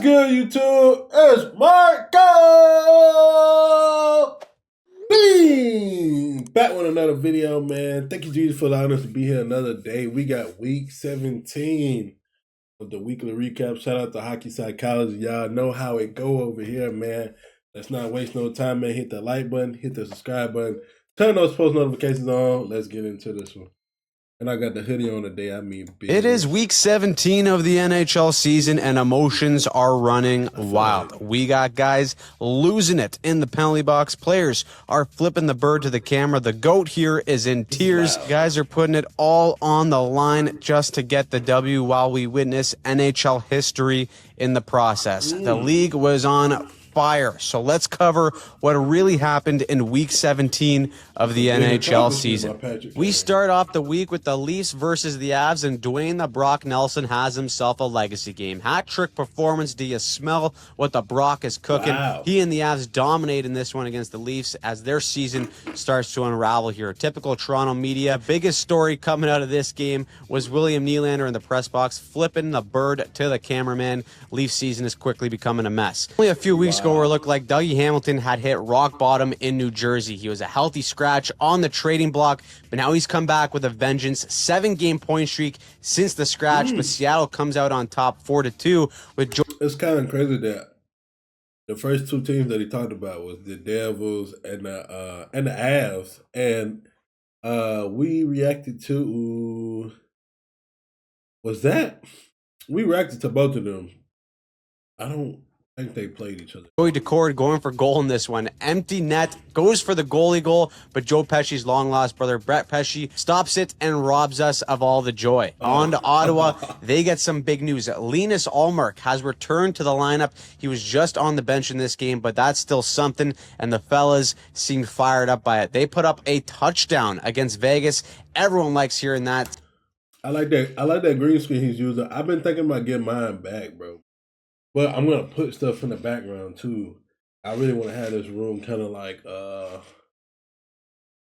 good, YouTube? It's Marco! Bing! Back with another video, man. Thank you, Jesus, for allowing us to be here another day. We got week 17 of the weekly recap. Shout out to Hockey Psychology. Y'all know how it go over here, man. Let's not waste no time, man. Hit the like button, hit the subscribe button, turn those post notifications on. Let's get into this one. And I got the hoodie on today. I mean, business. It is week 17 of the NHL season, and emotions are running wild. We got guys losing it in the penalty box. Players are flipping the bird to the camera. The GOAT here is in tears. Guys are putting it all on the line just to get the W while we witness NHL history in the process. The league was on fire. So let's cover what really happened in week 17 of the NHL season. We start off the week with the Leafs versus the Avs, and Dwayne the Brock Nelson has himself a legacy game. Hat-trick performance. Do you smell what the Brock is cooking? Wow. He and the Avs dominate in this one against the Leafs as their season starts to unravel here. Typical Toronto media. Biggest story coming out of this game was William Nylander in the press box flipping the bird to the cameraman. Leafs season is quickly becoming a mess. Only a few weeks ago, where it looked like Dougie Hamilton had hit rock bottom in New Jersey. He was a healthy scratch on the trading block, but now he's come back with a vengeance. 7-game point streak since the scratch, but Seattle comes out on top 4-2 with. It's kind of crazy that the first two teams that he talked about was the Devils and the Avs, and we reacted to we reacted to both of them. I don't think they played each other. Joey Decord going for goal in this one. Empty net, goes for the goalie goal, but Joe Pesci's long-lost brother, Brett Pesci, stops it and robs us of all the joy. On to Ottawa, they get some big news. Linus Ullmark has returned to the lineup. He was just on the bench in this game, but that's still something, and the fellas seemed fired up by it. They put up a touchdown against Vegas. Everyone likes hearing that. I like that green screen he's using. I've been thinking about getting mine back, bro. But I'm gonna put stuff in the background too. I really want to have this room kind of like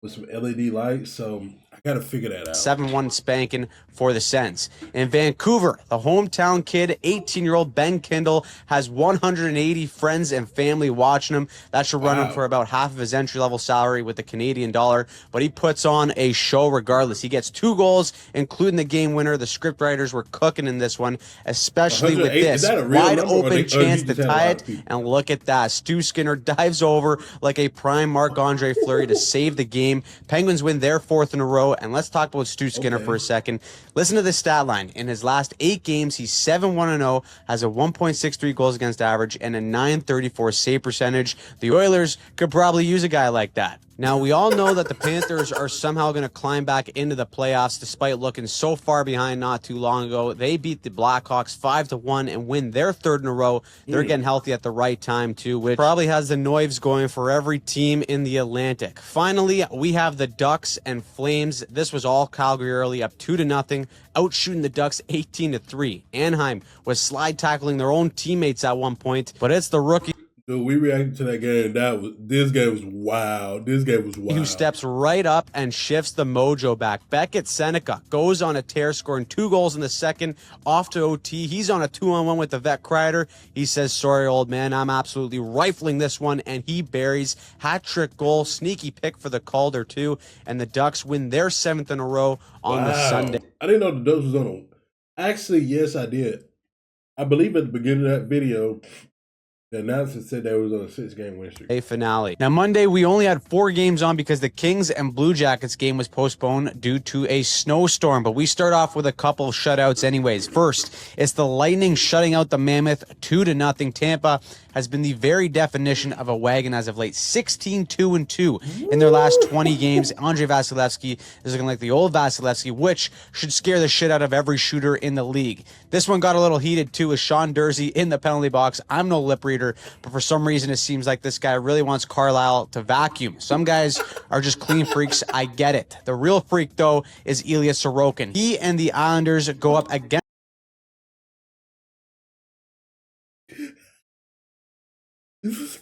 with some LED lights, so I gotta figure that out. 7-1 spanking for the Sens. In Vancouver, the hometown kid, 18-year-old Ben Kindle, has 180 friends and family watching him. That should run him for about half of his entry-level salary with the Canadian dollar, but he puts on a show regardless. He gets 2 goals, including the game winner. The scriptwriters were cooking in this one, especially with this wide-open chance to tie it, and look at that. Stu Skinner dives over like a prime Marc-Andre Fleury to save the game. Penguins win their 4th in a row, and let's talk about Stu Skinner for a second. Listen to this stat line. In his last 8 games, he's 7-1-0, has a 1.63 goals against average, and a .934 save percentage. The Oilers could probably use a guy like that. Now, we all know that the Panthers are somehow going to climb back into the playoffs despite looking so far behind not too long ago. They beat the Blackhawks 5-1 and win their 3rd in a row. They're getting healthy at the right time, too, which probably has the Noivs going for every team in the Atlantic. Finally, we have the Ducks and Flames. This was all Calgary early, up 2-0, outshooting the Ducks 18-3. Anaheim was slide tackling their own teammates at one point, but it's the rookie. Dude, we reacted to that game. This game was wild. Who steps right up and shifts the mojo back. Beckett Seneca goes on a tear, scoring 2 goals in the second, off to OT. He's on a 2-on-1 with the vet Kreider. He says, "Sorry, old man, I'm absolutely rifling this one," and he buries. Hat-trick goal, sneaky pick for the Calder too, and the Ducks win their 7th in a row on the Sunday. I didn't know the Ducks was on a... Actually, yes, I did. I believe at the beginning of that video, the announcer said that was on a 6-game win streak. A finale. Now, Monday, we only had 4 games on because the Kings and Blue Jackets game was postponed due to a snowstorm. But we start off with a couple shutouts anyways. First, it's the Lightning shutting out the Mammoth 2-0. Tampa has been the very definition of a wagon as of late. 16-2-2 in their last 20 games. Andre Vasilevsky is looking like the old Vasilevsky, which should scare the shit out of every shooter in the league. This one got a little heated too with Sean Durzi in the penalty box. I'm no lip reader, but for some reason it seems like this guy really wants Carlisle to vacuum. Some guys are just clean freaks. I get it. The real freak, though, is Ilya Sorokin. He and the Islanders go up against...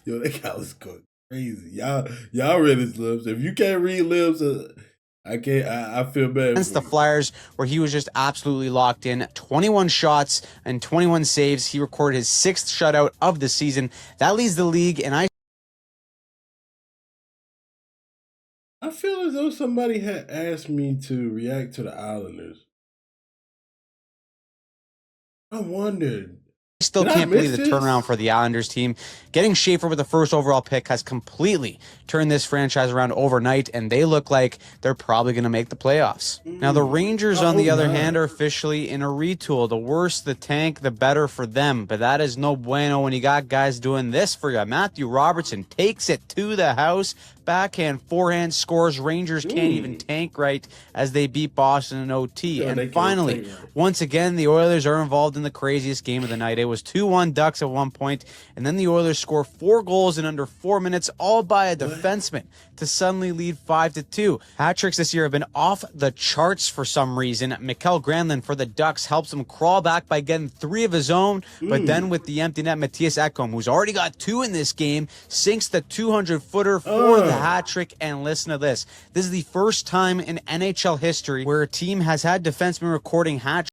Yo, that guy was going crazy. Y'all read his lips. If you can't read lips, I can't. I feel bad Against for the you. Flyers, where he was just absolutely locked in. 21 shots and 21 saves. He recorded his 6th shutout of the season. That leads the league, and I feel as though somebody had asked me to react to the Islanders. I wondered, still did I can't believe miss the this? turnaround for the Islanders team. Getting Schaefer with the first overall pick has completely turned this franchise around overnight, and they look like they're probably going to make the playoffs. Now, the Rangers, I on the hope other not. hand, are officially in a retool. The worse the tank, the better for them. But that is no bueno when you got guys doing this for you. Matthew Robertson takes it to the house. Backhand, forehand scores. Rangers can't even tank right as they beat Boston in OT. Sure, they And can't finally, tank right. once again, the Oilers are involved in the craziest game of the night. It was 2-1 Ducks at one point, and then the Oilers score 4 goals in under 4 minutes, all by a defenseman, to suddenly lead 5-2. Hat tricks this year have been off the charts for some reason. Mikael Granlund for the Ducks helps him crawl back by getting 3 of his own, but then with the empty net, Matthias Ekholm, who's already got 2 in this game, sinks the 200-footer for the hat trick. And listen to this. This is the first time in NHL history where a team has had defensemen recording hat tricks.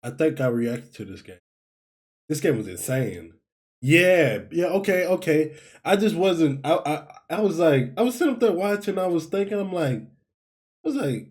I think I reacted to this game. This game was insane. Yeah, okay. I just wasn't. I was like, I was sitting up there watching. I was thinking, I was like,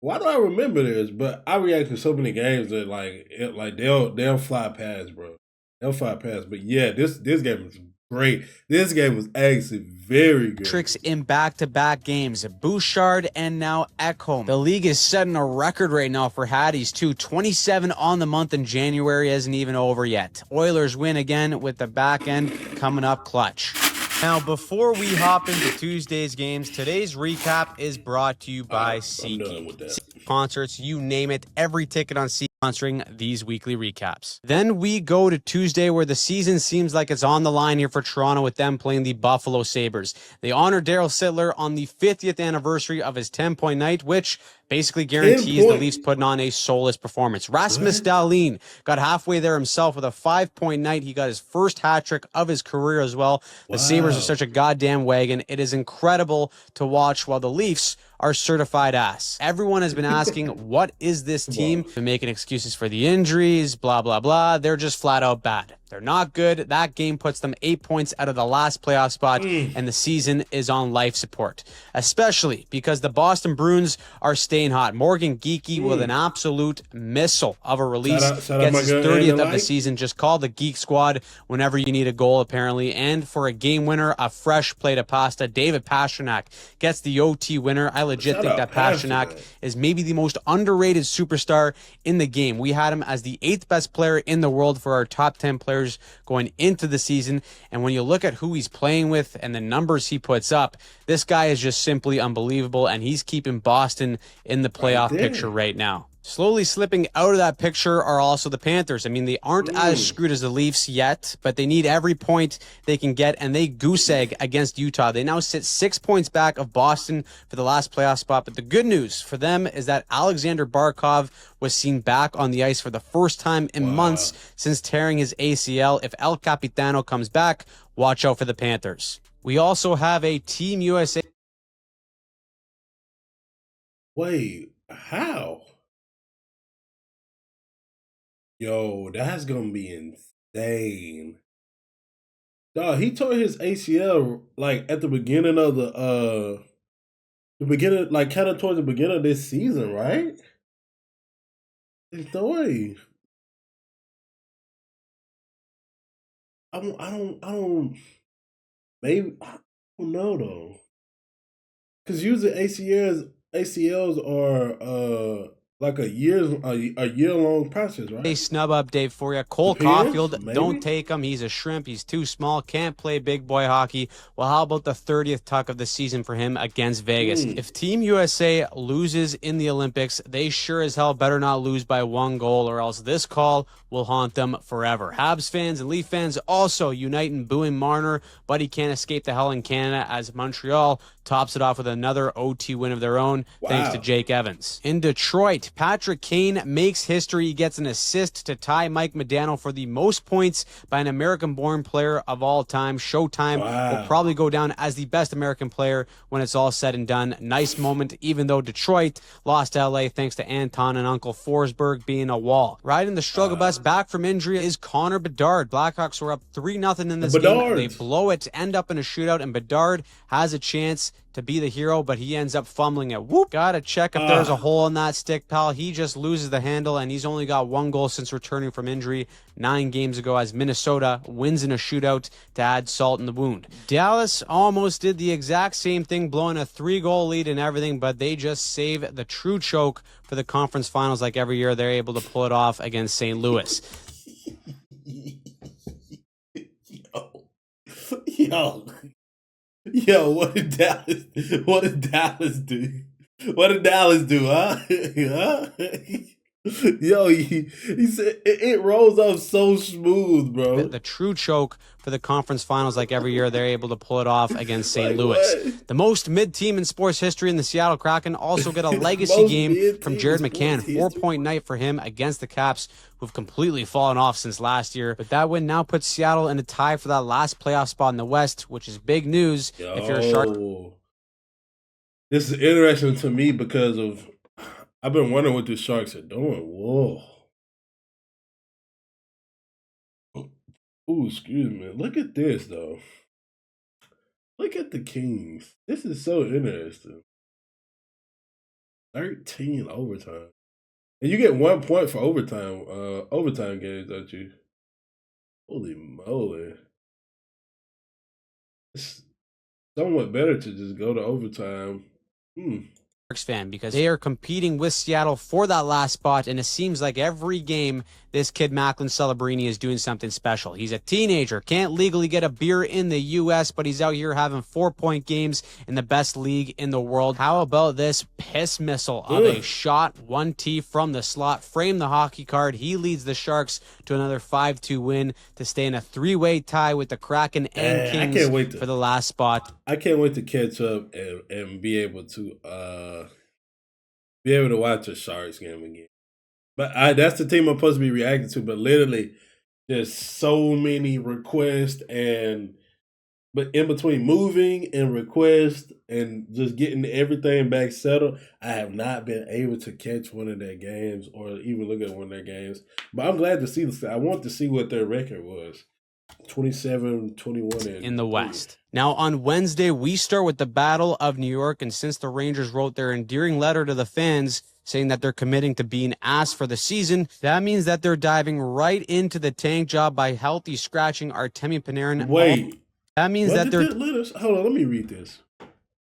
why do I remember this? But I react to so many games that they'll fly past, bro. They'll fly past. But yeah, this game was great. This game was actually very good. Tricks in back-to-back games. Bouchard and now Ekholm. The league is setting a record right now for Hatties too. 27 on the month in January isn't even over yet. Oilers win again with the back end coming up clutch. Now, before we hop into Tuesday's games, today's recap is brought to you by SeatGeek. Concerts, you name it, every ticket on SeatGeek sponsoring these weekly recaps. Then we go to Tuesday, where the season seems like it's on the line here for Toronto with them playing the Buffalo Sabres. They honor Daryl Sittler on the 50th anniversary of his 10-point night, which basically guarantees the Leafs putting on a soulless performance. Rasmus Dahlin got halfway there himself with a 5-point night. He got his first hat trick of his career as well. The Sabres are such a goddamn wagon. It is incredible to watch while the Leafs are certified ass. Everyone has been asking, what is this team? Been making excuses for the injuries, blah, blah, blah. They're just flat out bad. They're not good. That game puts them 8 points out of the last playoff spot, and the season is on life support, especially because the Boston Bruins are staying hot. Morgan Geekie with an absolute missile of a release gets his 30th of the season. Just call the Geek Squad whenever you need a goal, apparently. And for a game winner, a fresh plate of pasta, David Pastrnak gets the OT winner. I legit think that Pastrnak is maybe the most underrated superstar in the game. We had him as the 8th best player in the world for our top 10 players going into the season, and when you look at who he's playing with and the numbers he puts up, this guy is just simply unbelievable, and he's keeping Boston in the playoff picture right now. Slowly slipping out of that picture are also the Panthers. I mean, they aren't as screwed as the Leafs yet, but they need every point they can get, and they goose egg against Utah. They now sit 6 points back of Boston for the last playoff spot, but the good news for them is that Alexander Barkov was seen back on the ice for the first time in months since tearing his ACL. If El Capitano comes back, watch out for the Panthers. We also have a Team USA. Wait, how? Yo, that's gonna be insane. Dog, he tore his ACL like at the beginning of the beginning, like kind of towards the beginning of this season, right? There's no way. I don't. Maybe I don't know though. Because usually ACLs are like a year long process, right? A snub update for you. Cole Caulfield, don't take him. He's a shrimp. He's too small. Can't play big boy hockey. Well, how about the 30th tuck of the season for him against Vegas? If Team USA loses in the Olympics, they sure as hell better not lose by 1 goal, or else this call will haunt them forever. Habs fans and Leaf fans also unite in booing Marner, but he can't escape the hell in Canada as Montreal tops it off with another OT win of their own, thanks to Jake Evans. In Detroit, night, Patrick Kane makes history. He gets an assist to tie Mike Modano for the most points by an American-born player of all time. Showtime will probably go down as the best American player when it's all said and done. Nice moment, even though Detroit lost to LA thanks to Anton and Uncle Forsberg being a wall. Riding the struggle bus back from injury is Connor Bedard. Blackhawks were up 3-0 in this game. They blow it, end up in a shootout, and Bedard has a chance to be the hero, but he ends up fumbling it. Whoop! Gotta check if there's a hole in that stick, pal. He just loses the handle, and he's only got 1 goal since returning from injury 9 games ago as Minnesota wins in a shootout to add salt in the wound. Dallas almost did the exact same thing, blowing a 3-goal lead and everything, but they just save the true choke for the conference finals. Like every year, they're able to pull it off against St. Louis. Yo, what did Dallas do? What did Dallas do, huh? Huh? Yo, he said it rolls off so smooth, bro. The true choke for the conference finals. Like every year, they're able to pull it off against St. Louis. What? The most mid-team in sports history in the Seattle Kraken also get a legacy game from Jared McCann. 4-point night for him against the Caps, who've completely fallen off since last year. But that win now puts Seattle in a tie for that last playoff spot in the West, which is big news if you're a Shark. This is interesting to me because of I've been wondering what the Sharks are doing. Whoa. Ooh, excuse me. Look at this, though. Look at the Kings. This is so interesting. 13 overtime. And you get 1 point for overtime games, don't you? Holy moly. It's somewhat better to just go to overtime. Fan because they are competing with Seattle for that last spot, and it seems like every game this kid Macklin Celebrini is doing something special. He's a teenager, can't legally get a beer in the U.S., but he's out here having 4-point games in the best league in the world. How about this piss missile of a shot, 1T from the slot, frame the hockey card. He leads the Sharks to another 5-2 win to stay in a 3-way tie with the Kraken and Kings for the last spot. I can't wait to catch up and be able to watch a Sharks game again. But that's the team I'm supposed to be reacting to. But literally, there's so many requests but in between moving and requests and just getting everything back settled, I have not been able to catch one of their games or even look at one of their games. But I'm glad to see this. I want to see what their record was. 27-21 in the West. Now on Wednesday, we start with the Battle of New York, and since the Rangers wrote their endearing letter to the fans saying that they're committing to being ass for the season, that means that they're diving right into the tank job by healthy scratching Artemi Panarin. Wait. That means that they're... Hold on, let me read this.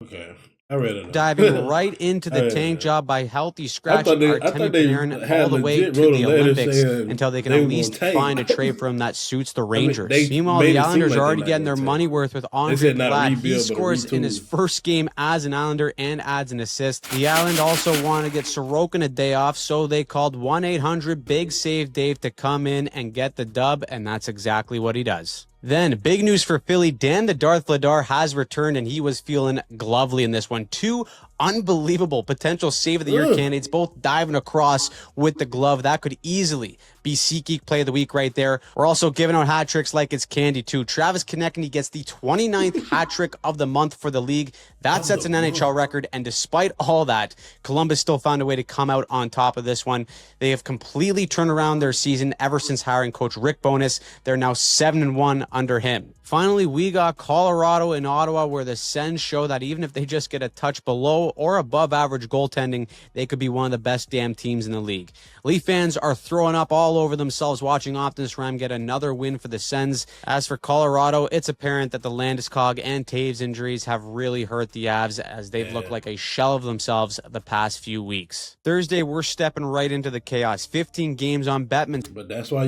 Okay. I read it. Diving right into the tank job by healthy scratching Artemi Panarin all the way to the Olympics until they can at least find a trade for him that suits the Rangers. Meanwhile, the Islanders are already getting their money worth with Andre Palat. He scores in his first game as an Islander and adds an assist. The Island also want to get Sorokin a day off, so they called 1-800-BIG-SAVE-DAVE to come in and get the dub, and that's exactly what he does. Then, big news for Philly. Dan the Darth Vladar has returned, and he was feeling glovely in this one. 2 unbelievable potential Save of the Year candidates, both diving across with the glove. That could easily be SeatGeek Play of the Week right there. We're also giving out hat tricks like it's candy, too. Travis Konecny gets the 29th hat trick of the month for the league. That sets an NHL record, and despite all that, Columbus still found a way to come out on top of this one. They have completely turned around their season ever since hiring Coach Rick Bowness. They're now 7-1 under him. Finally, we got Colorado and Ottawa, where the Sens show that even if they just get a touch below or above average goaltending, they could be one of the best damn teams in the league. Leaf fans are throwing up all over themselves watching Optimus Prime get another win for the Sens. As for Colorado, it's apparent that the Landeskog and Taves injuries have really hurt the Avs as they've looked like a shell of themselves the past few weeks. Thursday, we're stepping right into the chaos. 15 games on Bettman. But that's why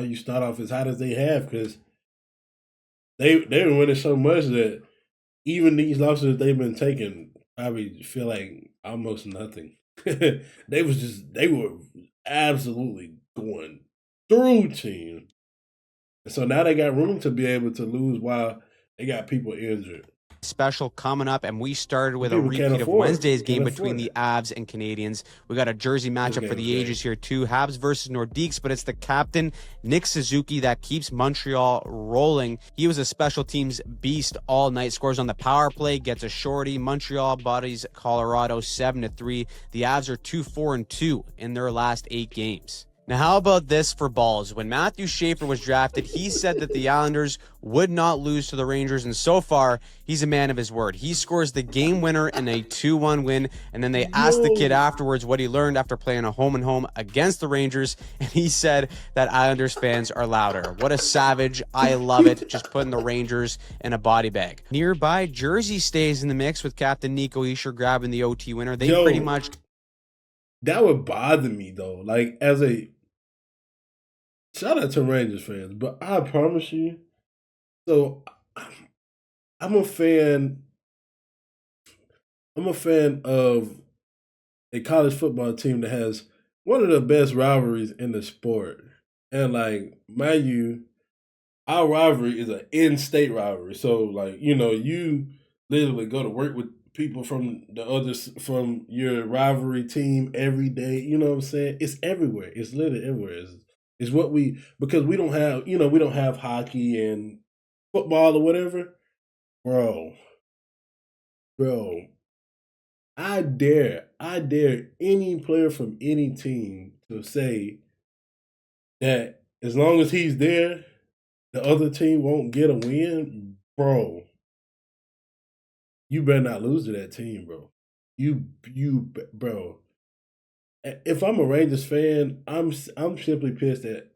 you start off as hot as they have, because they've been winning so much that even these losses they've been taking probably feel like almost nothing. They were absolutely going through teams. And so now they got room to be able to lose while they got people injured. special coming up, and we started with a People can't repeat of afford Wednesday's game can't between afford the it. Avs and Canadians. We got a jersey matchup for the Okay. ages here too. Habs versus Nordiques, but it's the captain, Nick Suzuki, that keeps Montreal rolling. He was a special teams beast all night. Scores on the power play, gets a shorty. Montreal bodies Colorado 7-3. The Avs are 2-4-2 in their last 8 games. Now, how about this for balls? When Matthew Schaefer was drafted, he said that the Islanders would not lose to the Rangers, and so far, he's a man of his word. He scores the game winner in a 2-1 win, and then they asked the kid afterwards what he learned after playing a home-and-home against the Rangers, and he said that Islanders fans are louder. What a savage. I love it. Just putting the Rangers in a body bag. Nearby, Jersey stays in the mix with Captain Nico Hischier grabbing the OT winner. They pretty much... That would bother me, though. Like, as a... Shout out to Rangers fans, but I promise you, so I'm a fan. I'm a fan of a college football team that has one of the best rivalries in the sport. And like, mind you, our rivalry is an in-state rivalry. So like, you literally go to work with people from from your rivalry team every day. You know what I'm saying? It's everywhere. It's literally everywhere. It's what because we don't have, we don't have hockey and football or whatever. Bro, I dare any player from any team to say that as long as he's there, the other team won't get a win. Bro, you better not lose to that team, bro. Bro. If I'm a Rangers fan, I'm simply pissed that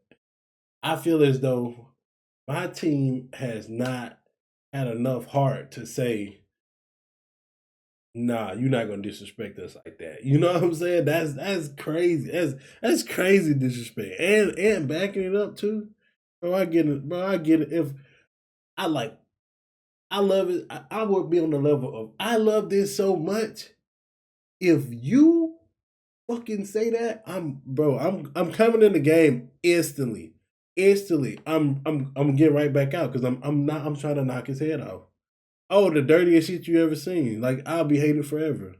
I feel as though my team has not had enough heart to say, nah, you're not gonna disrespect us like that. You know what I'm saying? That's crazy. That's crazy disrespect. And backing it up too. Bro, I get it. Bro, I get it. If I love it. I would be on the level of I love this so much. If you fucking say that, I'm coming in the game instantly. I'm getting right back out because I'm trying to knock his head off. Oh, the dirtiest shit you ever seen. Like, I'll be hated forever.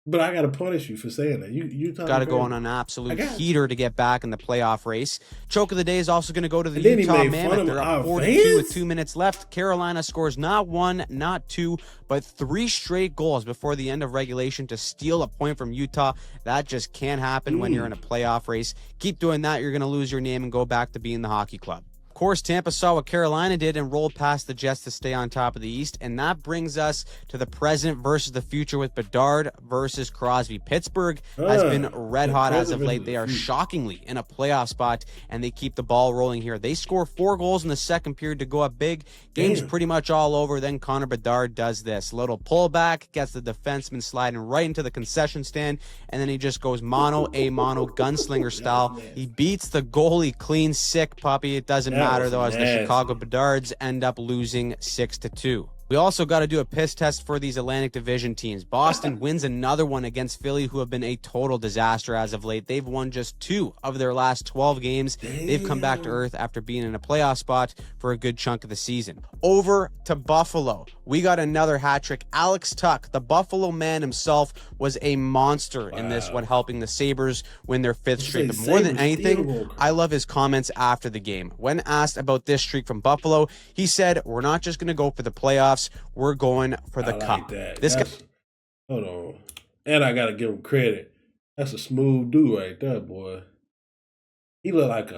But I gotta punish you for saying that. You got to go on an absolute heater to get back in the playoff race. Choke of the day is also going to go to the Utah Mammoth. They're up 42 with 2 minutes left. Carolina scores not 1, not 2, but 3 straight goals before the end of regulation to steal a point from Utah. That just can't happen when you're in a playoff race. Keep doing that, you're going to lose your name and go back to being the hockey club. Of course, Tampa saw what Carolina did and rolled past the Jets to stay on top of the East, and that brings us to the present versus the future with Bedard versus Crosby. Pittsburgh has been red hot as of late. They are shockingly in a playoff spot, and they keep the ball rolling here. They score 4 goals in the second period to go up big. Game's pretty much all over. Then Connor Bedard does this. Little pullback, gets the defenseman sliding right into the concession stand, and then he just goes mano a mano, gunslinger style. He beats the goalie clean, sick puppy. It doesn't matter though, as the Chicago Bedards end up losing 6-2. We also got to do a piss test for these Atlantic Division teams. Boston wins another one against Philly, who have been a total disaster as of late. They've won just 2 of their last 12 games. They've come back to earth after being in a playoff spot for a good chunk of the season. Over to Buffalo. We got another hat trick. Alex Tuck, the Buffalo man himself, was a monster in this one, helping the Sabres win their 5th straight. But more than anything, I love his comments after the game. When asked about this streak from Buffalo, he said, "We're not just going to go for the playoffs. We're going for the cup." This guy, hold on, and I gotta give him credit. That's a smooth dude right there, boy. He look like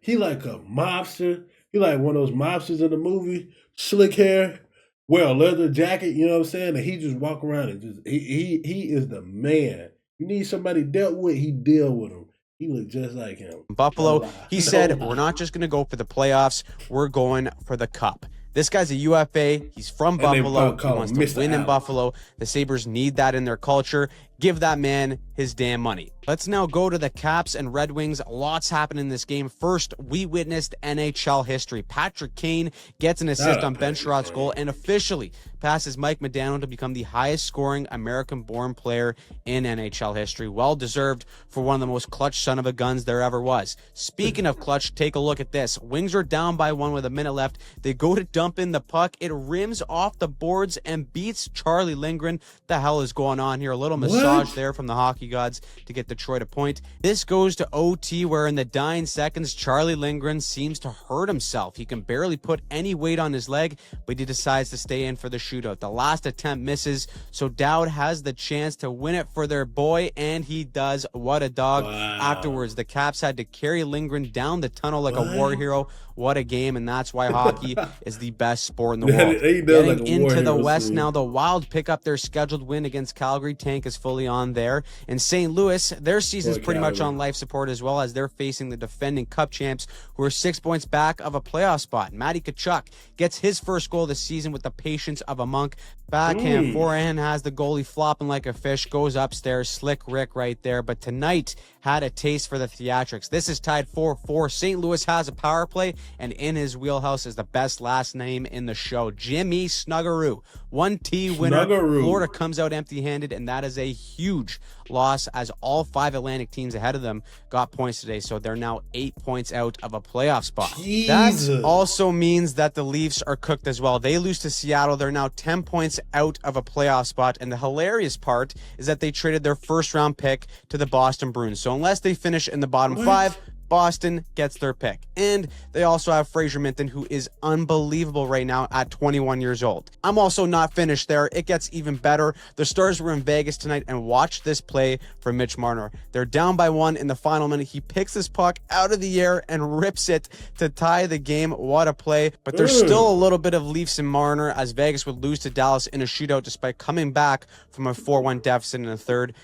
he like a mobster. He like one of those mobsters in the movie, slick hair, wear a leather jacket. You know what I'm saying? And he just walk around and just he is the man. You need somebody dealt with, he deal with him. He looked just like him. Buffalo, he said, "We're not just going to go for the playoffs. We're going for the cup." This guy's a UFA. He's from Buffalo. He wants to win in Buffalo. The Sabres need that in their culture. Give that man his damn money. Let's now go to the Caps and Red Wings. Lots happened in this game. First, we witnessed NHL history. Patrick Kane gets an assist on Ben Sherrod's goal and officially passes Mike Modano to become the highest scoring American-born player in NHL history. Well deserved for one of the most clutch son of a guns there ever was. Speaking of clutch, take a look at this. Wings are down by 1 with a minute left. They go to dump in the puck. It rims off the boards and beats Charlie Lindgren. The hell is going on here? A little massage there from the hockey gods to get Detroit a point. This goes to OT, where in the dying seconds, Charlie Lindgren seems to hurt himself. He can barely put any weight on his leg, but he decides to stay in for the shootout. The last attempt misses, so Dowd has the chance to win it for their boy, and he does. What a dog. Afterwards, the Caps had to carry Lindgren down the tunnel like a war hero. What a game, and that's why hockey is the best sport in the world. Getting into the West now, the Wild pick up their scheduled win against Calgary. Tank is fully on there. In St. Louis, their season's pretty much on life support as well, as they're facing the defending Cup champs, who are 6 points back of a playoff spot. Matty Tkachuk gets his first goal of the season with the patience of a monk. Backhand, forehand has the goalie flopping like a fish, goes upstairs. Slick Rick right there. But tonight had a taste for the theatrics. This is tied 4-4. St. Louis has a power play, and in his wheelhouse is the best last name in the show, Jimmy Snuggeroo. 1T winner. Florida comes out empty-handed, and that is a huge loss, as all 5 Atlantic teams ahead of them got points today, so they're now 8 points out of a playoff spot. That also means that the Leafs are cooked as well. They lose to Seattle. They're now 10 points out of a playoff spot, and the hilarious part is that they traded their first-round pick to the Boston Bruins, so unless they finish in the bottom 5, Boston gets their pick. And they also have Fraser Minton, who is unbelievable right now at 21 years old. I'm also not finished there. It gets even better. The Stars were in Vegas tonight, and watch this play from Mitch Marner. They're down by 1 in the final minute. He picks this puck out of the air and rips it to tie the game. What a play. But there's still a little bit of Leafs in Marner, as Vegas would lose to Dallas in a shootout despite coming back from a 4-1 deficit in the third.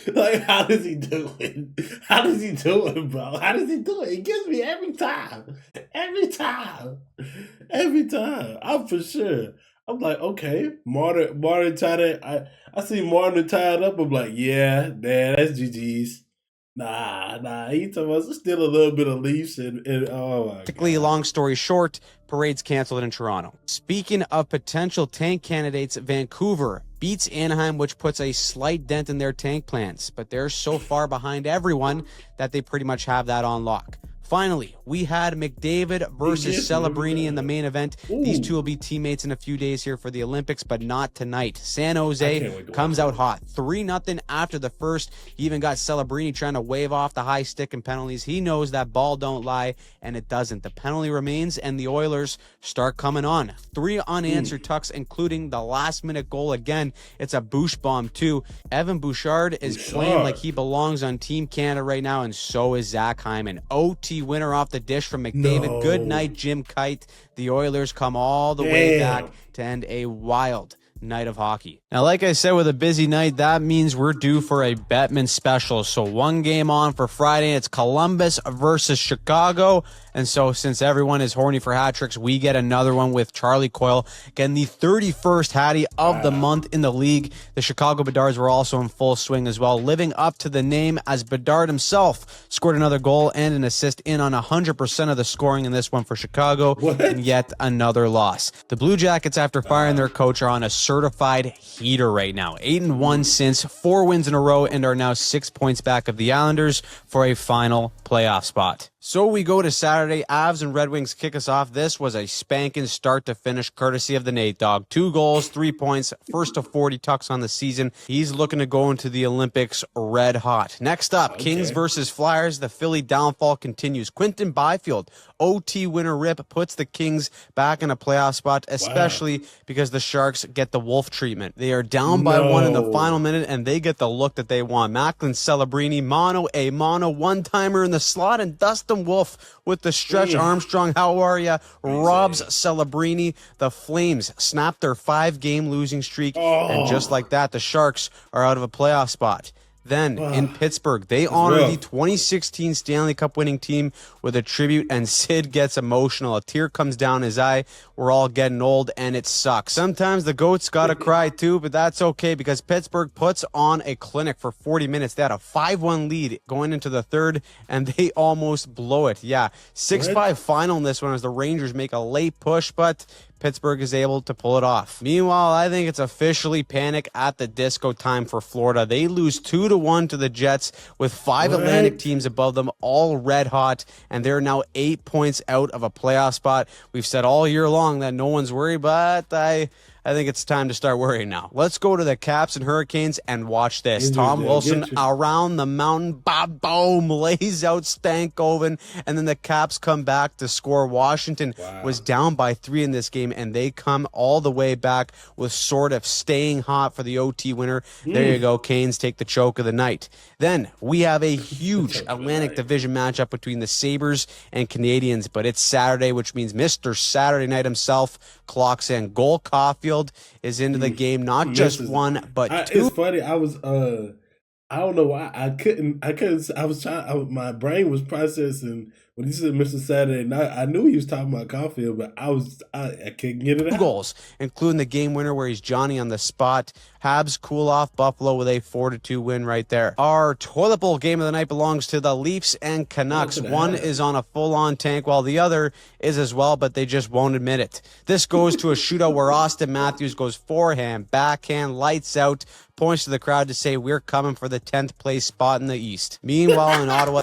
Like, how does he do it? How does he do it, bro? How does he do it? He gets me every time. Every time. Every time. I'm for sure. I'm like, okay, Martin tied it. I see Martin tied up. I'm like, yeah, man, that's GG's. Nah. He talking about still a little bit of Leafs and oh my God. Long story short, parade's canceled in Toronto. Speaking of potential tank candidates, Vancouver beats Anaheim, which puts a slight dent in their tank plans, but they're so far behind everyone that they pretty much have that on lock. Finally, we had McDavid versus Celebrini in the main event. These two will be teammates in a few days here for the Olympics, but not tonight. San Jose comes out hot. 3-0 after the first. He even got Celebrini trying to wave off the high stick and penalties. He knows that ball don't lie, and it doesn't. The penalty remains, and the Oilers start coming on. 3 unanswered tucks, including the last-minute goal. Again, it's a Bouche bomb, too. Evan Bouchard is playing like he belongs on Team Canada right now, and so is Zach Hyman. OT winner off the dish from McDavid. Good night, Jim Kite. The Oilers come all the way back to end a wild night of hockey. Now, like I said, with a busy night, that means we're due for a Bettman special. So 1 game on for Friday. It's Columbus versus Chicago. And so since everyone is horny for hat tricks, we get another one with Charlie Coyle getting the 31st Hattie of the month in the league. The Chicago Bedards were also in full swing as well, living up to the name, as Bedard himself scored another goal and an assist in on 100% of the scoring in this one for Chicago. And yet another loss. The Blue Jackets, after firing their coach, are on a certified heater right now. 8-1 since, 4 wins in a row, and are now 6 points back of the Islanders for a final playoff spot. So we go to Saturday. Avs and Red Wings kick us off. This was a spanking start to finish, courtesy of the Nate Dog. 2 goals, 3 points, first to 40 tucks on the season. He's looking to go into the Olympics red hot. Next up, Kings versus Flyers. The Philly downfall continues. Quinton Byfield, OT winner rip, puts the Kings back in a playoff spot, especially because the Sharks get the Wolf treatment. They are down by 1 in the final minute, and they get the look that they want. Macklin Celebrini, mono a mono, one-timer in the slot, and Dustin Wolf with the stretch. Armstrong, how are ya? Robs Celebrini. The Flames snap their 5-game losing streak, and just like that, the Sharks are out of a playoff spot. Then in Pittsburgh, they That's honor the rough. 2016 Stanley Cup winning team with a tribute, and Sid gets emotional. A tear comes down his eye. We're all getting old, and it sucks. Sometimes the GOAT's got to cry too, but that's okay because Pittsburgh puts on a clinic for 40 minutes. They had a 5-1 lead going into the third, and they almost blow it. Yeah, 6-5 final in this one as the Rangers make a late push, but Pittsburgh is able to pull it off. Meanwhile, I think it's officially panic at the disco time for Florida. They lose 2-1 to the Jets with 5 Atlantic teams above them, all red hot, and they're now 8 points out of a playoff spot. We've said all year long that no one's worried, but I think it's time to start worrying now. Let's go to the Caps and Hurricanes and watch this. Tom Wilson around the mountain, boom, lays out Stankoven, and then the Caps come back to score. Washington was down by 3 in this game, and they come all the way back with sort of staying hot for the OT winner. There you go, Canes take the choke of the night. Then we have a huge Atlantic Division matchup between the Sabres and Canadiens, but it's Saturday, which means Mr. Saturday Night himself clocks in. Cole Caulfield is into the game, not just one, but two. It's funny. I was I don't know why I couldn't. I was trying. My brain was processing when he said Mr. Saturday Night. I knew he was talking about Caulfield, but I couldn't get it out. Goals, including the game winner where he's Johnny on the spot. Habs cool off Buffalo with a 4-2 win right there. Our toilet bowl game of the night belongs to the Leafs and Canucks. One is on a full-on tank while the other is as well, but they just won't admit it. This goes to a shootout where Austin Matthews goes forehand, backhand, lights out, points to the crowd to say we're coming for the 10th place spot in the East. Meanwhile, in Ottawa...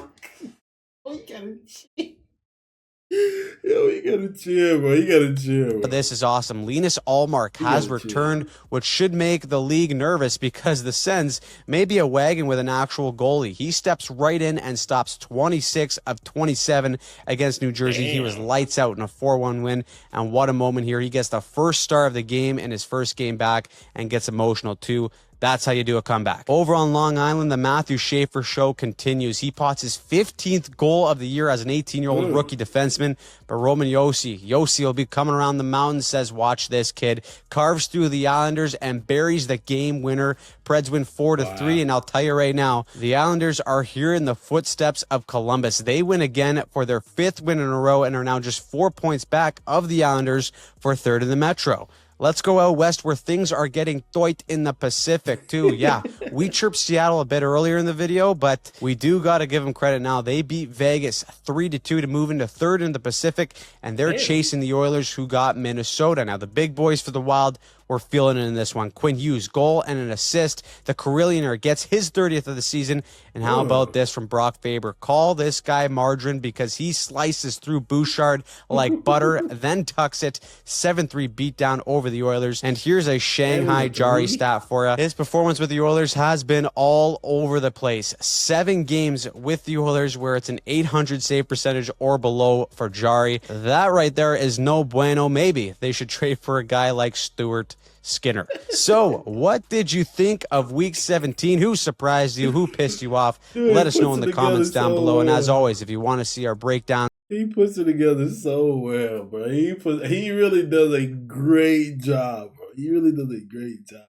Yo, you gotta chill, bro. You gotta chill. Bro. This is awesome. Linus Allmark has returned, which should make the league nervous because the Sens may be a wagon with an actual goalie. He steps right in and stops 26 of 27 against New Jersey. Damn. He was lights out in a 4-1 win, and what a moment here. He gets the first star of the game in his first game back and gets emotional too. That's how you do a comeback. Over on Long Island, the Matthew Schaefer show continues. He pots his 15th goal of the year as an 18-year-old rookie defenseman. But Roman Yossi will be coming around the mountain, says, watch this kid. Carves through the Islanders and buries the game winner. Preds win 4-3, and I'll tell you right now, the Islanders are here in the footsteps of Columbus. They win again for their 5th win in a row and are now just 4 points back of the Islanders for 3rd in the Metro. Let's go out west where things are getting thoit in the Pacific, too. Yeah, we chirped Seattle a bit earlier in the video, but we do got to give them credit now. They beat Vegas 3-2 to move into 3rd in the Pacific, and they're chasing the Oilers, who got Minnesota. Now, the big boys for the Wild were feeling it in this one. Quinn Hughes, goal and an assist. The Carillionaire gets his 30th of the season. And how about this from Brock Faber? Call this guy margarine because he slices through Bouchard like butter, then tucks it. 7-3 beatdown over the Oilers. And here's a Shanghai Jari stat for you. His performance with the Oilers has been all over the place. 7 games with the Oilers where it's an 800 save percentage or below for Jari. That right there is no bueno. Maybe they should trade for a guy like Stuart Skinner. So, what did you think of Week 17? Who surprised you? Who pissed you off? Let us know in the comments down below. And as always, if you want to see our breakdown, he puts it together so well, bro. He really does a great job, bro. He really does a great job.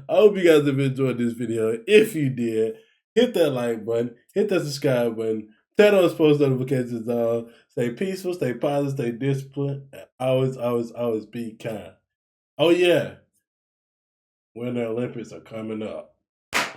I hope you guys have enjoyed this video. If you did, hit that like button, hit that subscribe button, turn on post notifications on. Stay peaceful, stay positive, stay disciplined, and always be kind. Oh yeah, Winter Olympics are coming up.